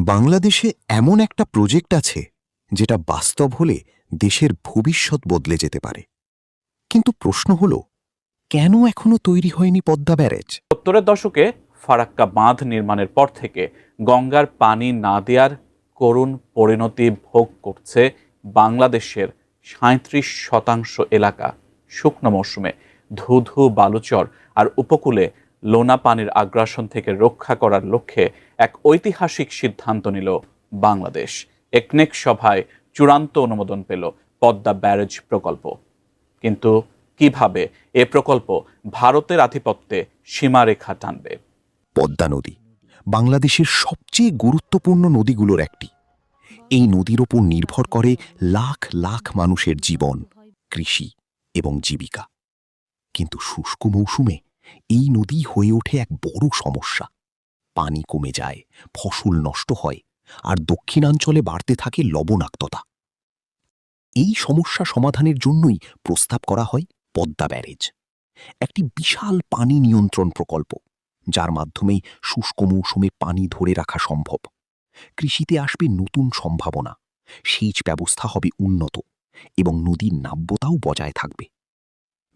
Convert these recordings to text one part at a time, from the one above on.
বাংলাদেশে এমন একটা প্রজেক্ট আছে যেটা বাস্তব হলে দেশের ভবিষ্যৎ বদলে যেতে পারে। কিন্তু প্রশ্ন হল, কেন এখনো তৈরি হয়নি পদ্মা ব্যারেজ? 70-এর দশকে ফারাক্কা বাঁধ নির্মাণের পর থেকে গঙ্গার পানি না দেওয়ার করুণ পরিণতি ভোগ করছে বাংলাদেশের 37% এলাকা। শুকনো মৌসুমে ধু বালুচর আর উপকূলে লোনা পানির আগ্রাসন থেকে রক্ষা করার লক্ষ্যে এক ঐতিহাসিক সিদ্ধান্ত নিল বাংলাদেশ। একনেক সভায় চূড়ান্ত অনুমোদন পেল পদ্মা ব্যারেজ প্রকল্প। কিন্তু কিভাবে এ প্রকল্প ভারতের আধিপত্যে সীমারেখা টানবে? পদ্মা নদী বাংলাদেশের সবচেয়ে গুরুত্বপূর্ণ নদীগুলোর একটি। এই নদীর ওপর নির্ভর করে লাখ লাখ মানুষের জীবন, কৃষি এবং জীবিকা। কিন্তু শুষ্ক মৌসুমে এই নদী হয়ে ওঠে এক বড় সমস্যা। পানি কমে যায়, ফসল নষ্ট হয়, আর দক্ষিণাঞ্চলে বাড়তে থাকে লবণাক্ততা। এই সমস্যা সমাধানের জন্যই প্রস্তাব করা হয় পদ্মা ব্যারেজ, একটি বিশাল পানি নিয়ন্ত্রণ প্রকল্প, যার মাধ্যমেই শুষ্ক মৌসুমে পানি ধরে রাখা সম্ভব। কৃষিতে আসবে নতুন সম্ভাবনা, সেচ ব্যবস্থা হবে উন্নত এবং নদীর নাব্যতাও বজায় থাকবে।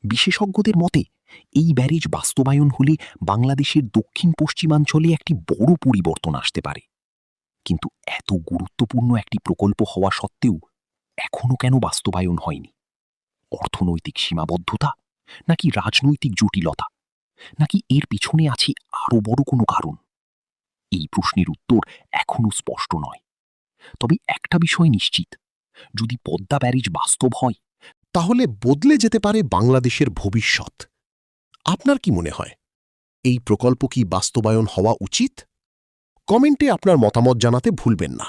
বিশেষজ্ঞদের মতে এই ব্যারেজ বাস্তবায়ন হলে বাংলাদেশের দক্ষিণ পশ্চিমাঞ্চলে একটি বড় পরিবর্তন আসতে পারে। কিন্তু এত গুরুত্বপূর্ণ একটি প্রকল্প হওয়া সত্ত্বেও এখনও কেন বাস্তবায়ন হয়নি? অর্থনৈতিক সীমাবদ্ধতা, নাকি রাজনৈতিক জটিলতা, নাকি এর পিছনে আছে আরও বড় কোনো কারণ? এই প্রশ্নের উত্তর এখনও স্পষ্ট নয়। তবে একটা বিষয় নিশ্চিত, যদি পদ্মা ব্যারেজ বাস্তব হয়, তাহলে বদলে যেতে পারে বাংলাদেশের ভবিষ্যৎ। আপনার কি মনে হয়, এই প্রকল্প কি বাস্তবায়ন হওয়া উচিত? কমেন্টে আপনার মতামত জানাতে ভুলবেন না।